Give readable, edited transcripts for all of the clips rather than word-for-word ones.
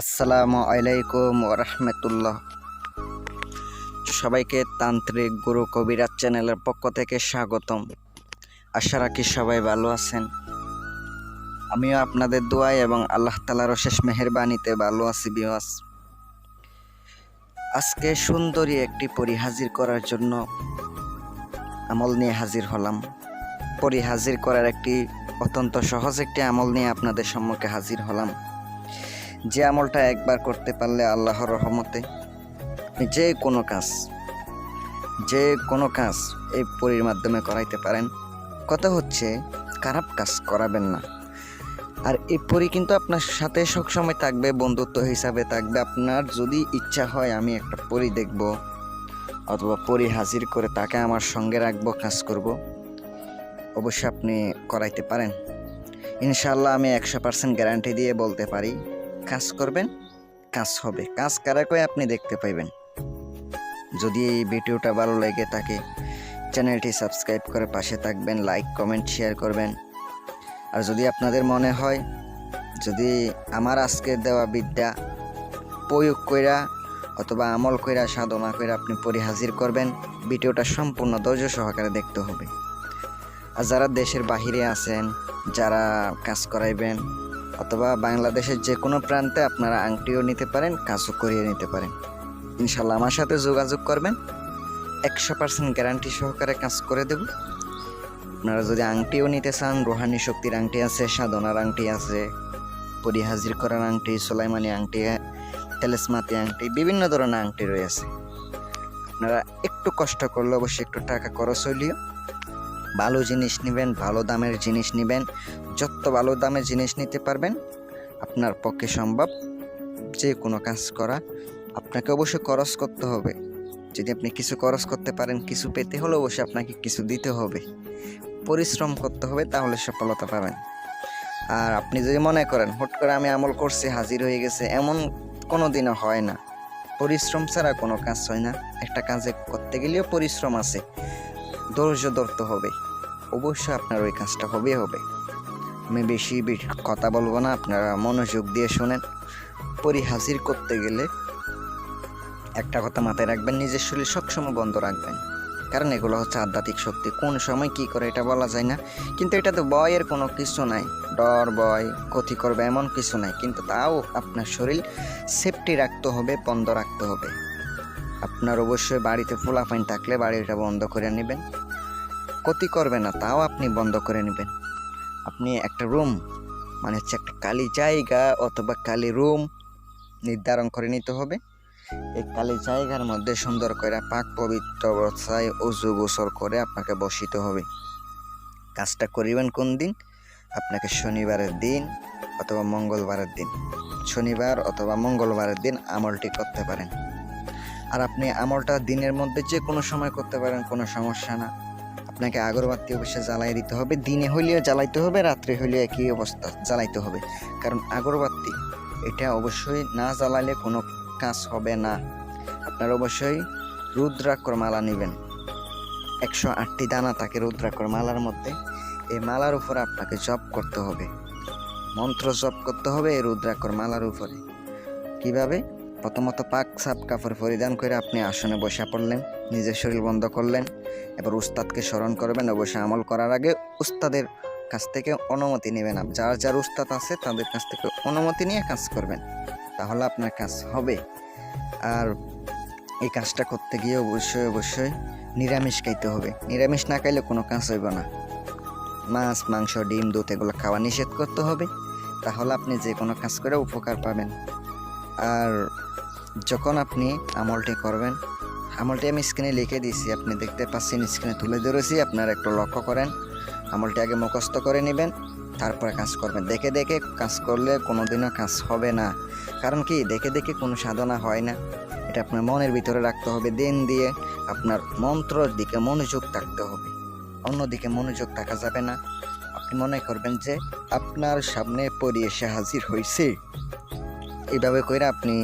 আসসালামু আলাইকুম ওরহমতুল্লাহ। সবাইকে তান্ত্রিক গুরু কবিরাজ চ্যানেলের পক্ষ থেকে স্বাগতম। আশা রাখি সবাই ভালো আছেন। আমিও আপনাদের দোয়ায় এবং আল্লাহ তাআলার অশেষ মেহেরবানিতে ভালো আছি বিওয়াস। আজকে সুন্দরী একটি পরী হাজির করার জন্য আমল নিয়ে হাজির হলাম। পরী হাজির করার একটি অত্যন্ত সহজ একটি আমল নিয়ে আপনাদের সম্মুখে হাজির হলাম। যে আমলটা একবার করতে পারলে আল্লাহর রহমতে যে কোনো কাজ এই পরীর মাধ্যমে করাইতে পারেন। কথা হচ্ছে খারাপ কাজ করাবেন না। আর এই পরী কিন্তু আপনার সাথে সবসময় থাকবে, বন্ধুত্ব হিসাবে থাকবে। আপনার যদি ইচ্ছা হয় আমি একটা পরী দেখব অথবা পরী হাজির করে তাকে আমার সঙ্গে রাখবো, কাজ করব, অবশ্যই আপনি করাইতে পারেন। ইনশাআল্লাহ আমি 100% গ্যারান্টি দিয়ে বলতে পারি, কাজ করবেন, কাজ হবে। কাজ কারা কয় আপনি দেখতে পাইবেন। যদি এই ভিডিওটা ভালো লেগে থাকে চ্যানেলটি সাবস্ক্রাইব করে পাশে থাকবেন, লাইক কমেন্ট শেয়ার করবেন। আর যদি আপনাদের মনে হয় যদি আমার আজকে দেওয়া বিদ্যা প্রয়োগ কইরা অথবা আমল কইরা সাধনা কইরা আপনি পরী হাজির করবেন, ভিডিওটা সম্পূর্ণ ধৈর্য সহকারে দেখতে হবে। আর যারা দেশের বাহিরে আছেন, যারা কাজ করাইবেন অথবা বাংলাদেশের যে কোনো প্রান্তে আপনারা আংটিও নিতে পারেন, কাজও করিয়ে নিতে পারেন। ইনশাল্লাহ আমার সাথে যোগাযোগ করবেন, 100% গ্যারান্টি সহকারে কাজ করে দেব। আপনারা যদি আংটিও নিতে চান, রোহানি শক্তির আংটি আছে, সাধনার আংটি আছে, পরী হাজির করার আংটি, সোলাইমানি আংটি, তেলেসমাতি আংটি, বিভিন্ন ধরনের আংটি রয়েছে। আপনারা একটু কষ্ট করলে অবশ্যই একটু টাকা খরচ হইলেও ভালো জিনিস নেবেন, ভালো দামের জিনিস নেবেন। যত ভালো দামের জিনিস নিতে পারবেন আপনার পক্ষে সম্ভব যে কোনো কাজ করা। আপনাকে অবশ্যই খরচ করতে হবে। যদি আপনি কিছু খরচ করতে পারেন, কিছু পেতে হলে অবশ্যই আপনাকে কিছু দিতে হবে, পরিশ্রম করতে হবে, তাহলে সফলতা পাবেন। আর আপনি যদি মনে করেন হুট করে আমি আমল করছি হাজির হয়ে গেছে, এমন কোনো দিনও হয় না। পরিশ্রম ছাড়া কোনো কাজ হয় না। একটা কাজে করতে গেলেও পরিশ্রম আছে, ধৈর্য ধরতে হবে, অবশ্যই আপনার ওই কাজটা হবে। আমি বেশি কথা বলবো না, আপনারা মনোযোগ দিয়ে শোনেন। পরী হাজির করতে গেলে একটা কথা মাথায় রাখবেন, নিজের শরীর সবসময় বন্ধ রাখবেন। কারণ এগুলো হচ্ছে আধ্যাত্মিক শক্তি, কোন সময় কি করে এটা বলা যায় না। কিন্তু এটা তো ভয়ের কোনো কিছু নাই, ডর ভয় ক্ষতি করবে এমন কিছু নাই। কিন্তু তাও আপনার শরীর সেফটি রাখতে হবে, বন্ধ রাখতে হবে। আপনার অবশ্যই বাড়িতে ফুলাফাইন থাকলে বাড়িটা বন্ধ করে নেবেন, ক্ষতি করবে না, তাও আপনি বন্ধ করে নেবেন। আপনি একটা রুম মানে হচ্ছে একটা খালি জায়গা অথবা খালি রুম নির্ধারণ করে নিতে হবে। এই খালি জায়গার মধ্যে সুন্দর করে পাক পবিত্র অবস্থায় ওযু গোসল করে আপনাকে বসিতে হবে। কাজটা করিবেন কোন দিন? আপনাকে শনিবারের দিন অথবা মঙ্গলবারের দিন, শনিবার অথবা মঙ্গলবারের দিন আমলটি করতে পারেন। আর আপনি আমলটা দিনের মধ্যে যে কোনো সময় করতে পারেন, কোনো সমস্যা না। আপনাকে আগরবাতি অবশ্যই জ্বালাই দিতে হবে, দিনে হইলেও জ্বালাইতে হবে, রাত্রে হইলেও একই অবস্থা জ্বালাইতে হবে। কারণ আগরবাতি এটা অবশ্যই না জ্বালাইলে কোনো কাজ হবে না। আপনার অবশ্যই রুদ্রাক্ষর মালা নেবেন, 108টি দানা থাকে রুদ্রাক্ষর মালার মধ্যে। এই মালার উপরে আপনাকে জপ করতে হবে, মন্ত্র জপ করতে হবে এই রুদ্রাক্ষর মালার উপরে। কিভাবে? প্রথমত পাক সাপ কাপড় পরিধান করে আপনি আসনে বসে পড়লেন, নিজের শরীর বন্ধ করলেন। এবার উস্তাদকে স্মরণ করবেন। অবশ্যই আমল করার আগে উস্তাদের কাছ থেকে অনুমতি নেবেন। যার উস্তাদ আছে তাদের কাছ থেকে অনুমতি নিয়ে কাজ করবেন, তাহলে আপনার কাজ হবে। আর এই কাজটা করতে গিয়ে অবশ্যই নিরামিষ খাইতে হবে। নিরামিষ না খাইলে কোনো কাজ হইব না। মাছ মাংস ডিম দুধ এগুলো খাওয়া নিষেধ করতে হবে, তাহলে আপনি যে কোনো কাজ করে উপকার পাবেন। আর যখন আপনি আমলটি করবেন, আমলটি আমি স্ক্রিনে লিখে দিয়েছি, আপনি দেখতে পাচ্ছেন, স্ক্রিনে তুলে ধরেছি, আপনারা একটু লক্ষ্য করেন। আমলটি আগে মুখস্থ করে নেবেন, তারপরে কাজ করবেন। দেখে দেখে কাজ করলে কোনোদিনও কাজ হবে না। কারণ কি, দেখে দেখে কোনো সাধনা হয় না। এটা আপনার মনের ভিতরে রাখতে হবে। দিন দিয়ে আপনার মন্ত্রর দিকে মনোযোগ থাকতে হবে, অন্যদিকে মনোযোগ থাকা যাবে না। আপনি মনে করবেন যে আপনার সামনে পরী এসে হাজির হয়েছে, এইভাবে করে আপনি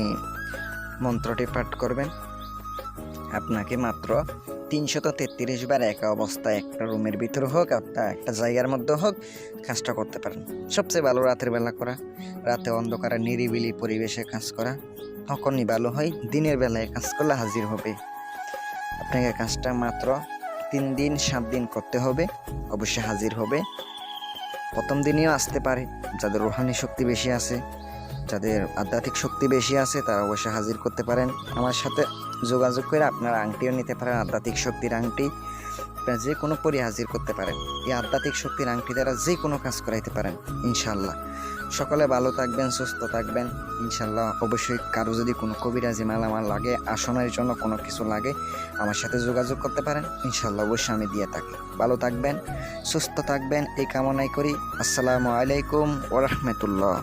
মন্ত্রটি পাঠ করবেন। আপনাকে মাত্র 333 বার একা অবস্থায় একটা রুমের ভিতরে হোক, একটা জায়গার মধ্যে হোক, কাজটা করতে পারেন। সবচেয়ে ভালো রাতের বেলা করা, রাতে অন্ধকারে নিরিবিলি পরিবেশে কাজ করা তখনই ভালো হয়। দিনের বেলায় কাজ করলে হাজির হবে। আপনাকে কাজটা মাত্র 3 দিন 7 দিন করতে হবে, অবশ্যই হাজির হবে। প্রথম দিনেও আসতে পারে, যাদের রুহানি শক্তি বেশি আছে, যাদের আধ্যাত্মিক শক্তি বেশি আছে, তারা অবশ্যই হাজির করতে পারেন। আমার সাথে যোগাযোগ করে আপনারা আংটিও নিতে পারেন, আধ্যাত্মিক শক্তির আংটি। আপনারা যে কোনো পরি হাজির করতে পারেন। এই আধ্যাত্মিক শক্তির আংটি দ্বারা যে কোনো কাজ করাইতে পারেন ইনশাল্লাহ। সকলে ভালো থাকবেন, সুস্থ থাকবেন ইনশাল্লাহ। অবশ্যই কারো যদি কোনো কবিরাজি মালামাল লাগে, আসনের জন্য কোনো কিছু লাগে, আমার সাথে যোগাযোগ করতে পারেন ইনশাল্লাহ, অবশ্যই আমি দিয়ে থাকি। ভালো থাকবেন, সুস্থ থাকবেন এই কামনাই করি। আসসালামু আলাইকুম ওয়া রাহমাতুল্লাহ।